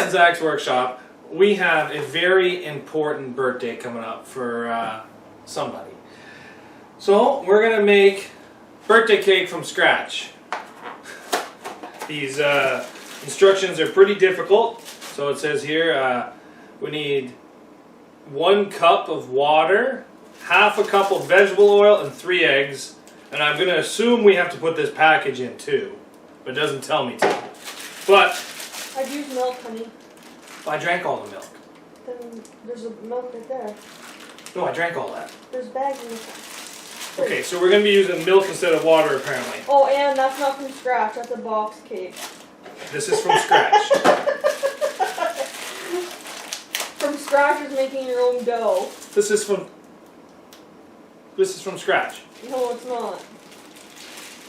at Zach's workshop, we have a very important birthday coming up for somebody. So we're gonna make birthday cake from scratch. These instructions are pretty difficult. So it says here we need 1 cup of water, half a cup of vegetable oil, and 3 eggs. And I'm gonna assume we have to put this package in too, but it doesn't tell me to. But I'd use milk, honey. I drank all the milk. Then there's a milk right there. No, I drank all that. There's bags in the Okay, so we're going to be using milk instead of water apparently. Oh, and that's not from scratch. That's a box cake. This is from scratch. From scratch is making your own dough. This is from scratch. No, it's not.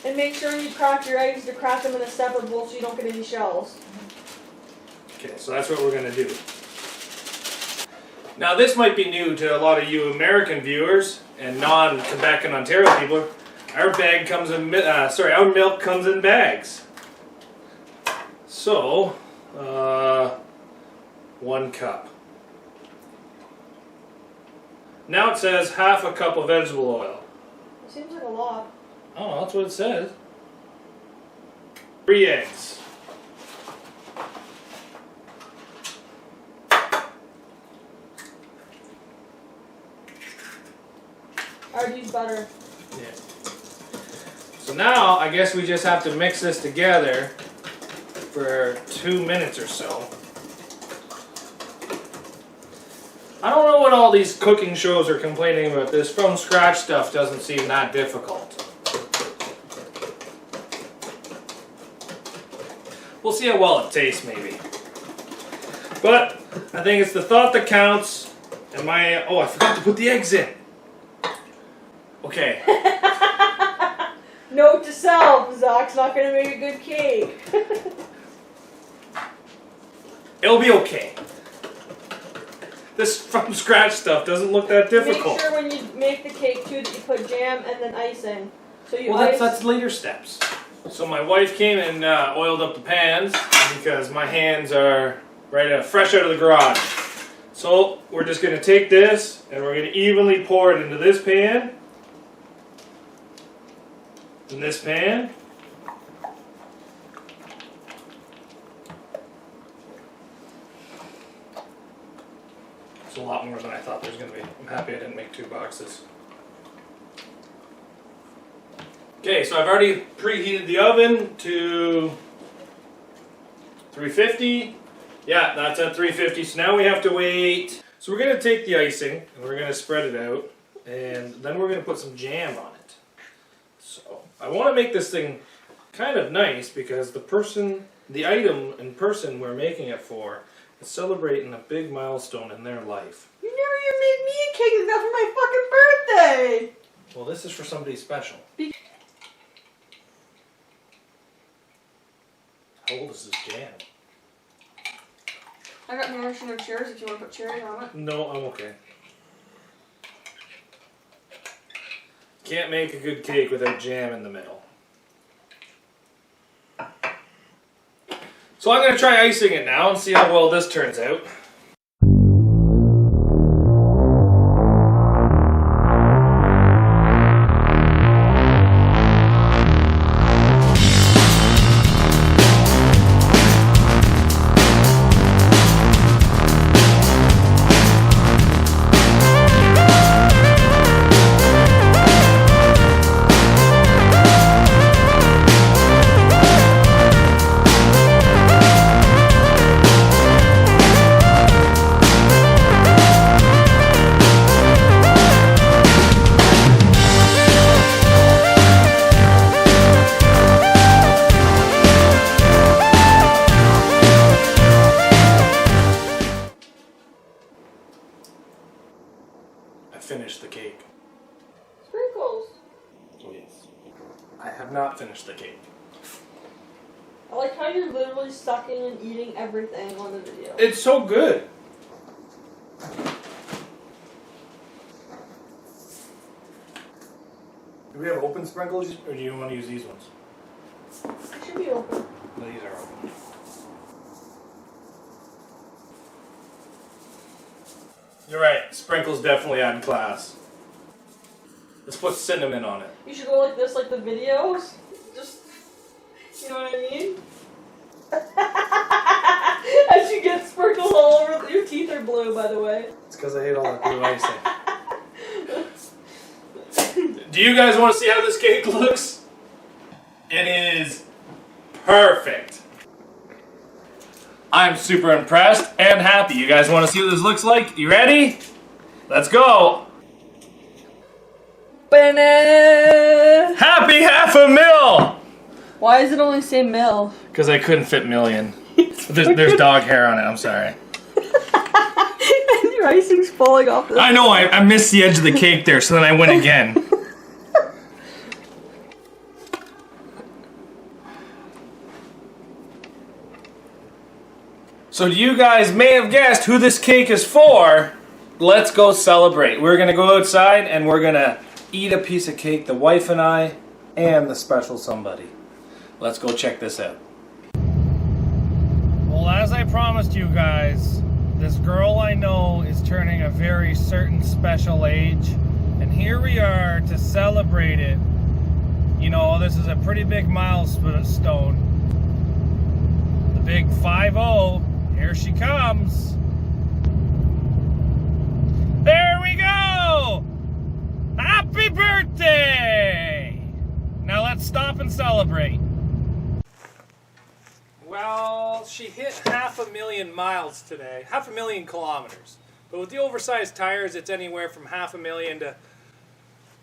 And make sure you crack your eggs to crack them in a separate bowl so you don't get any shells. Okay, so that's what we're going to do. Now this might be new to a lot of you American viewers and non-Quebec and Ontario people. Our our milk comes in bags. So, 1 cup. Now it says half a cup of vegetable oil. It seems like a lot. Oh, that's what it says. 3 eggs. I'd use butter. Yeah. So now I guess we just have to mix this together for 2 minutes or so. I don't know what all these cooking shows are complaining about. This from scratch stuff doesn't seem that difficult. We'll see how well it tastes maybe. But I think it's the thought that counts. And I forgot to put the eggs in. Okay. Note to self, Zach's not going to make a good cake. It'll be okay. This from scratch stuff doesn't look that difficult. Make sure when you make the cake too that you put jam and then icing. So you that's later steps. So my wife came and oiled up the pans because my hands are fresh out of the garage. So we're just going to take this and we're going to evenly pour it into this pan. In this pan. It's a lot more than I thought there was going to be. I'm happy I didn't make 2 boxes. Okay, so I've already preheated the oven to 350. Yeah, that's at 350. So now we have to wait. So we're going to take the icing and we're going to spread it out. And then we're going to put some jam on it. So I want to make this thing kind of nice because the item and person we're making it for is celebrating a big milestone in their life. You never even made me a cake like that for my fucking birthday! Well, this is for somebody special. How old is this jam? I got maraschino cherries if you want to put cherries on it. No, I'm okay. Can't make a good cake without jam in the middle. So I'm going to try icing it now and see how well this turns out. Finished the cake. Sprinkles. Oh yes. I have not finished the cake. I like how you're literally sucking and eating everything on the video. It's so good. Do we have open sprinkles or do you want to use these ones? It should be open. No, these are open. You're right. Sprinkles definitely add class. Let's put cinnamon on it. You should go like this, like the videos. Just, you know what I mean? As you get sprinkles all over, your teeth are blue, by the way. It's because I hate all that blue icing. Do you guys want to see how this cake looks? It is perfect. I'm super impressed and happy. You guys want to see what this looks like? You ready? Let's go. Banana. Happy $500,000. Why does it only say mil? Because I couldn't fit million. There's dog hair on it. I'm sorry. And your icing's falling off the I know. I missed the edge of the cake there, so then I went again. So you guys may have guessed who this cake is for. Let's go celebrate. We're gonna go outside and we're gonna eat a piece of cake, the wife and I, and the special somebody. Let's go check this out. Well, as I promised you guys, this girl I know is turning a very certain special age, and here we are to celebrate it. You know, this is a pretty big milestone. The big 5-0. Here she comes. There we go! Happy birthday! Now let's stop and celebrate. Well, she hit 500,000 miles today. 500,000 kilometers. But with the oversized tires, it's anywhere from 500,000 to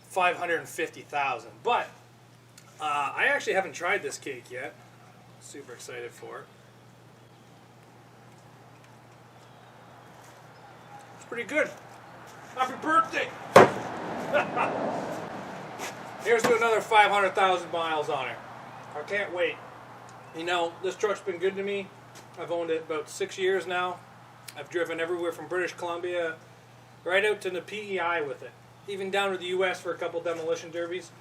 550,000. But I actually haven't tried this cake yet. Super excited for it. Pretty good. Happy birthday! Here's to another 500,000 miles on her. I can't wait. You know, this truck's been good to me. I've owned it about 6 years now. I've driven everywhere from British Columbia right out to the PEI with it. Even down to the US for a couple demolition derbies.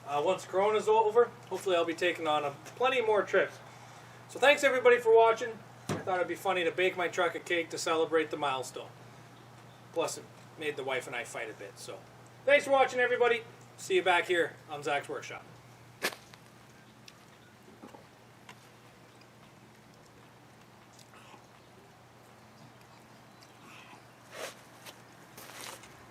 Once Corona's over, hopefully I'll be taking on plenty more trips. So thanks everybody for watching. I thought it'd be funny to bake my truck a cake to celebrate the milestone. Plus, it made the wife and I fight a bit. So, thanks for watching, everybody. See you back here on Zach's Workshop.